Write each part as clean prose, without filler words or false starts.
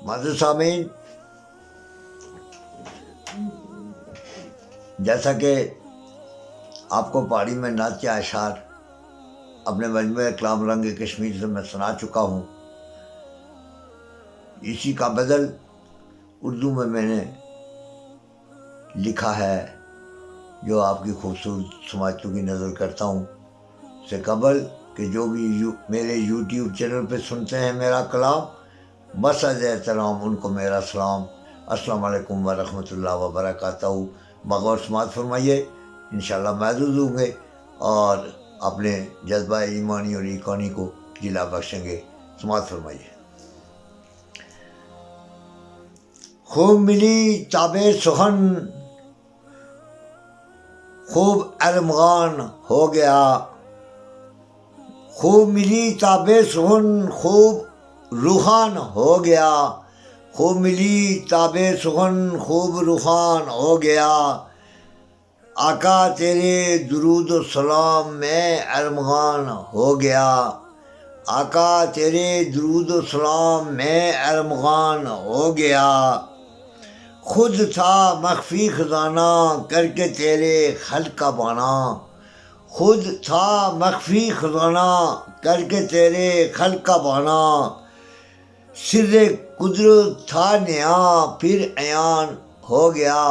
معزز سامعین، جیسا کہ آپ کو پہاڑی میں نعت کے اشعار اپنے مجموعہ کلام رنگ کشمیر سے میں سنا چکا ہوں، اسی کا بدل اردو میں نے لکھا ہے جو آپ کی خوبصورت سماعتوں کی نظر کرتا ہوں۔ سے قبل کہ جو بھی میرے یوٹیوب چینل پہ سنتے ہیں میرا کلام، بس از احترام ان کو میرا سلام، السلام علیکم ورحمۃ اللہ وبرکاتہ۔ بغور سماعت فرمائیے، انشاءاللہ محظوظ ہوں گے اور اپنے جذبہ ایمانی اور ایقانی کو جلا بخشیں گے۔ سماعت فرمائیے۔ خوب ملی تاب سخن، خوب ارمغان ہو گیا، خوب ملی تاب سخن، خوب روحان ہو گیا، خوب ملی تاب سخن، خوب روحان ہو گیا، آقا تیرے درود و سلام میں ارمغان ہو گیا، آقا تیرے درود و سلام میں ارمغان ہو گیا، خود تھا مخفی خزانہ کر کے تیرے خلق کا بانا، خود تھا مخفی خزانہ کر کے تیرے خلق کا بانا، سر قدرت تھا نیا پھر عیان ہو گیا،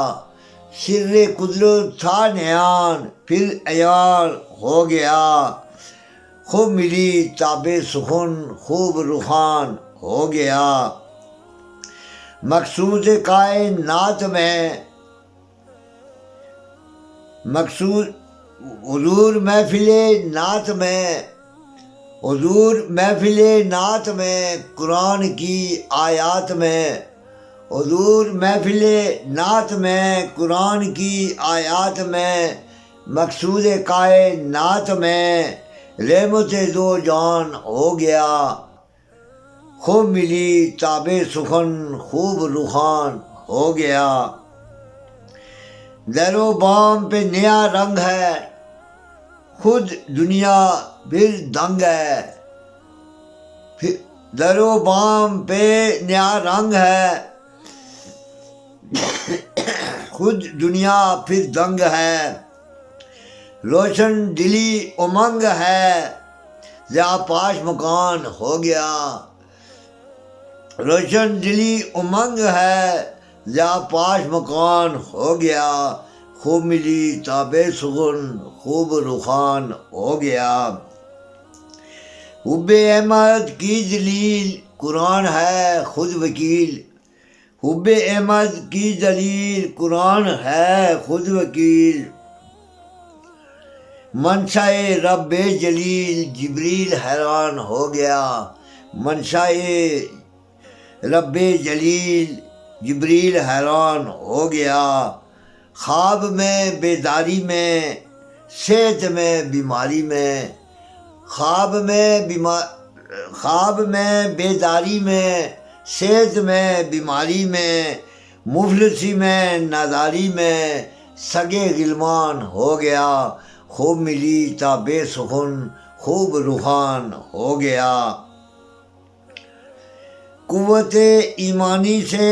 سر قدرت تھا نیا پھر عیان ہو گیا، خوب ملی تاب سخن، خوب روحان ہو گیا، مقصود کائنات میں مقصود حضور محفل نعت میں، حضور محفل نعت میں قرآن کی آیات میں، حضور محفل نعت میں قرآن کی آیات میں، مقصود کائنات میں رحمت دو جان ہو گیا، خوب ملی تاب سخن، خوب روحان ہو گیا، در و بام پہ نیا رنگ ہے، خود دنیا پھر دنگ ہے، در و بام پہ نیا رنگ ہے، خود دنیا پھر دنگ ہے، روشن دلی امنگ ہے، ضیا پاش مکان ہو گیا، روشن دلی امنگ ہے، ضیا پاش مکان ہو گیا، خوب ملی تاب سخن، خوب روحان ہو گیا، حب احمد کی دلیل قرآن ہے خود وکیل، حب احمد کی دلیل قرآن ہے خود وکیل، منشائے رب جلیل جبریل حیران ہو گیا، منشائے رب جلیل جبریل حیران ہو گیا، خواب میں بیداری میں صحت میں بیماری میں، خواب میں بیداری میں صحت میں بیماری میں، مفلسی میں ناداری میں سگے غلمان ہو گیا، خوب ملی تاب سخن، خوب روحان ہو گیا، قوت ایمانی سے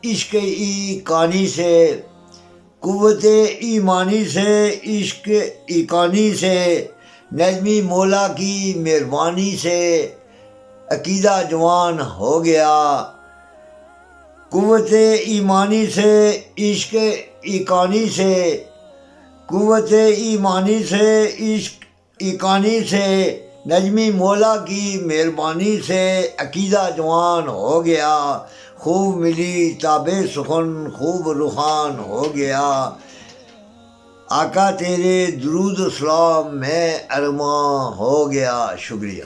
عشق ایقانی سے، قوت ایمانی سے عشق ایقانی سے، نظمی مولا کی مہربانی سے عقیدہ جوان ہو گیا، قوت ایمانی سے عشق ایقانی سے، قوت ایمانی سے عشق ایقانی سے، نظمی مولا کی مہربانی سے عقیدہ جوان ہو گیا، خوب ملی تاب سخن، خوب روحان ہو گیا، آقا تیرے درود و سلام میں ارماں ہو گیا۔ شکریہ۔